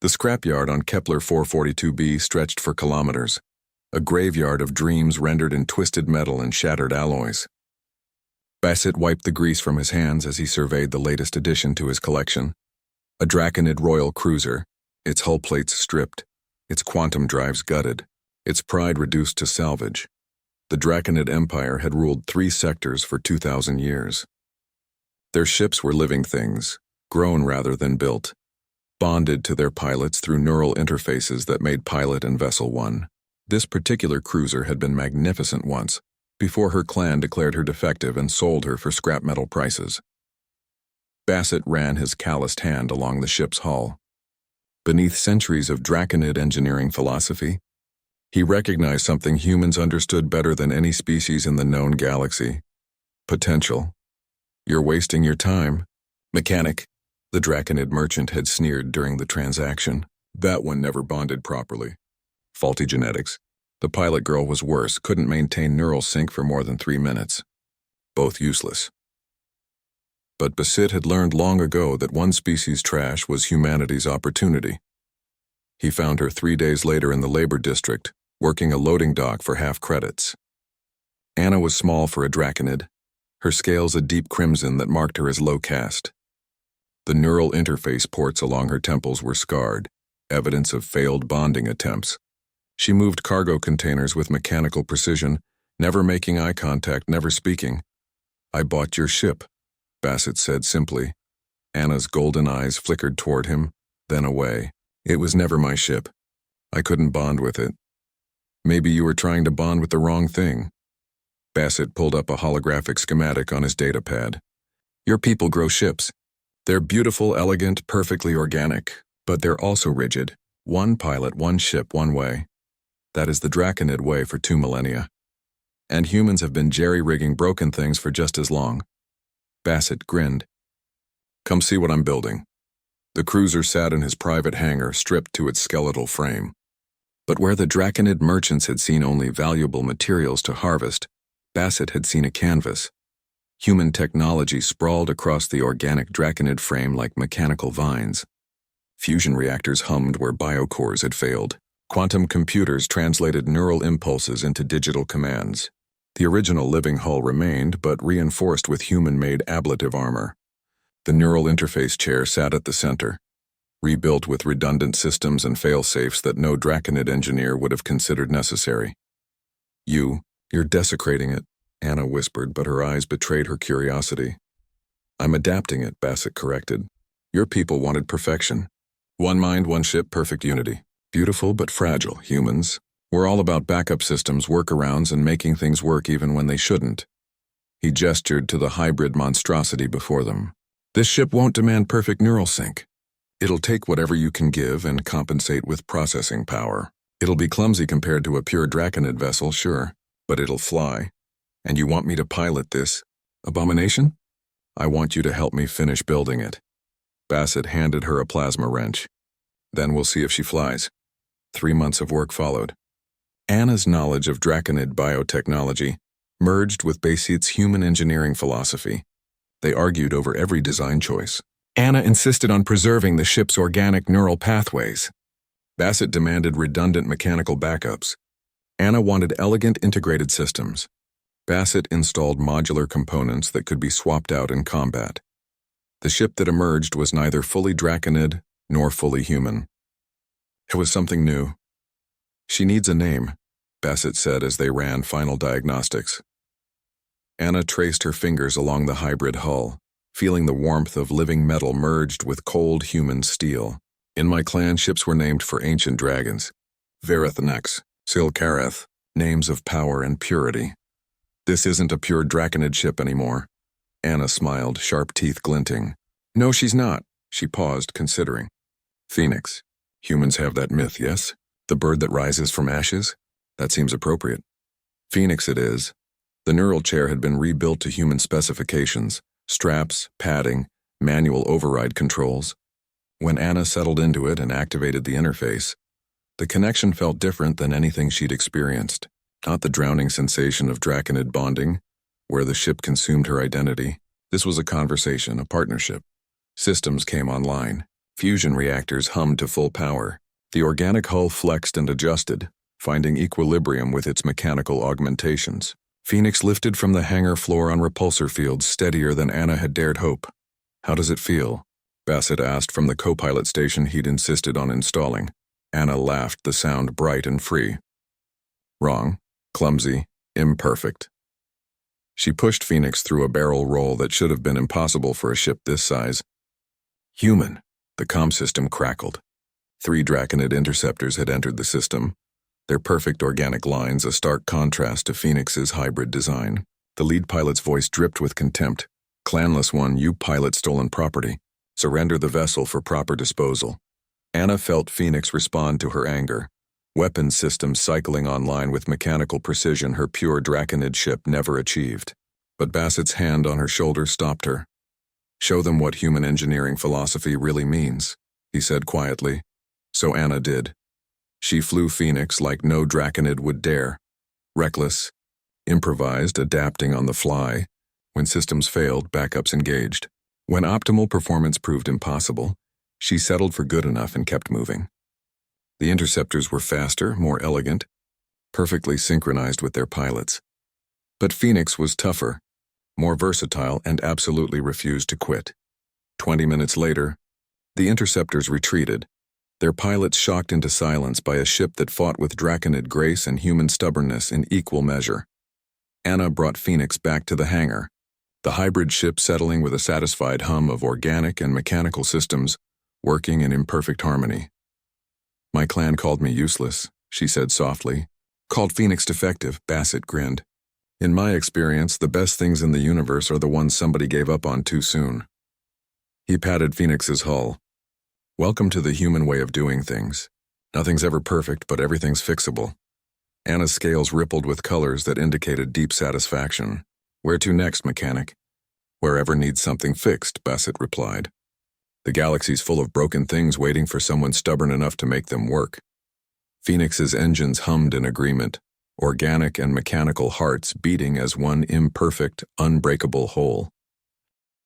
The scrapyard on Kepler 442b stretched for kilometers, a graveyard of dreams rendered in twisted metal and shattered alloys. Bassett wiped the grease from his hands as he surveyed the latest addition to his collection, a Draconid Royal cruiser, its hull plates stripped, its quantum drives gutted, its pride reduced to salvage. The Draconid Empire had ruled 3 sectors for 2,000 years. Their ships were living things, grown rather than built, bonded to their pilots through neural interfaces that made pilot and vessel one. This particular cruiser had been magnificent once, before her clan declared her defective and sold her for scrap metal prices. Bassett ran his calloused hand along the ship's hull. Beneath centuries of Draconid engineering philosophy, he recognized something humans understood better than any species in the known galaxy: potential. "You're wasting your time, mechanic," the Draconid merchant had sneered during the transaction. "That one never bonded properly. Faulty genetics. The pilot girl was worse, couldn't maintain neural sync for more than 3 minutes. Both useless." But Bassett had learned long ago that one species' trash was humanity's opportunity. He found her 3 days later in the labor district, working a loading dock for half credits. Anna was small for a Draconid, her scales a deep crimson that marked her as low caste. The neural interface ports along her temples were scarred, evidence of failed bonding attempts. She moved cargo containers with mechanical precision, never making eye contact, never speaking. "I bought your ship," Bassett said simply. Anna's golden eyes flickered toward him, then away. "It was never my ship. I couldn't bond with it." "Maybe you were trying to bond with the wrong thing." Bassett pulled up a holographic schematic on his datapad. "Your people grow ships. They're beautiful, elegant, perfectly organic, but they're also rigid. One pilot, one ship, one way. That is the Draconid way for 2 millennia. And humans have been jerry-rigging broken things for just as long." Bassett grinned. "Come see what I'm building." The cruiser sat in his private hangar, stripped to its skeletal frame. But where the Draconid merchants had seen only valuable materials to harvest, Bassett had seen a canvas. Human technology sprawled across the organic Draconid frame like mechanical vines. Fusion reactors hummed where biocores had failed. Quantum computers translated neural impulses into digital commands. The original living hull remained, but reinforced with human-made ablative armor. The neural interface chair sat at the center, rebuilt with redundant systems and fail-safes that no Draconid engineer would have considered necessary. You're desecrating it," Anna whispered, but her eyes betrayed her curiosity. "I'm adapting it," Bassett corrected. "Your people wanted perfection. One mind, one ship, perfect unity. Beautiful but fragile, humans. We're all about backup systems, workarounds, and making things work even when they shouldn't." He gestured to the hybrid monstrosity before them. "This ship won't demand perfect neural sync. It'll take whatever you can give and compensate with processing power. It'll be clumsy compared to a pure Draconid vessel, sure, but it'll fly. And you want me to pilot this abomination? I want you to help me finish building it." Bassett handed her a plasma wrench. "Then we'll see if she flies." 3 months of work followed. Anna's knowledge of Draconid biotechnology merged with Bassett's human engineering philosophy. They argued over every design choice. Anna insisted on preserving the ship's organic neural pathways. Bassett demanded redundant mechanical backups. Anna wanted elegant integrated systems. Bassett installed modular components that could be swapped out in combat. The ship that emerged was neither fully Draconid nor fully human. It was something new. "She needs a name," Bassett said as they ran final diagnostics. Anna traced her fingers along the hybrid hull, feeling the warmth of living metal merged with cold human steel. "In my clan, ships were named for ancient dragons. Verethnex, Silkareth, names of power and purity. This isn't a pure Draconid ship anymore." Anna smiled, sharp teeth glinting. "No, she's not." She paused, considering. "Phoenix. Humans have that myth, yes? The bird that rises from ashes? That seems appropriate." "Phoenix it is." The neural chair had been rebuilt to human specifications: straps, padding, manual override controls. When Anna settled into it and activated the interface, the connection felt different than anything she'd experienced. Not the drowning sensation of Draconid bonding, where the ship consumed her identity. This was a conversation, a partnership. Systems came online. Fusion reactors hummed to full power. The organic hull flexed and adjusted, finding equilibrium with its mechanical augmentations. Phoenix lifted from the hangar floor on repulsor fields steadier than Anna had dared hope. "How does it feel?" Bassett asked from the co-pilot station he'd insisted on installing. Anna laughed, the sound bright and free. "Wrong, clumsy, imperfect." She pushed Phoenix through a barrel roll that should have been impossible for a ship this size. "Human," the comm system crackled. 3 Draconid interceptors had entered the system, their perfect organic lines a stark contrast to Phoenix's hybrid design. The lead pilot's voice dripped with contempt. "Clanless one, you pilot stolen property. Surrender the vessel for proper disposal." Anna felt Phoenix respond to her anger. Weapons systems cycling online with mechanical precision her pure Draconid ship never achieved. But Bassett's hand on her shoulder stopped her. "Show them what human engineering philosophy really means," he said quietly. So Anna did. She flew Phoenix like no Draconid would dare. Reckless, improvised, adapting on the fly. When systems failed, backups engaged. When optimal performance proved impossible, she settled for good enough and kept moving. The interceptors were faster, more elegant, perfectly synchronized with their pilots. But Phoenix was tougher, more versatile, and absolutely refused to quit. 20 minutes later, the interceptors retreated, their pilots shocked into silence by a ship that fought with Draconid grace and human stubbornness in equal measure. Anna brought Phoenix back to the hangar, the hybrid ship settling with a satisfied hum of organic and mechanical systems working in imperfect harmony. "My clan called me useless," she said softly. "Called Phoenix defective," Bassett grinned. "In my experience, the best things in the universe are the ones somebody gave up on too soon." He patted Phoenix's hull. "Welcome to the human way of doing things. Nothing's ever perfect, but everything's fixable." Anna's scales rippled with colors that indicated deep satisfaction. "Where to next, mechanic?" "Wherever needs something fixed," Bassett replied. "The galaxy's full of broken things waiting for someone stubborn enough to make them work." Phoenix's engines hummed in agreement, organic and mechanical hearts beating as one imperfect, unbreakable whole.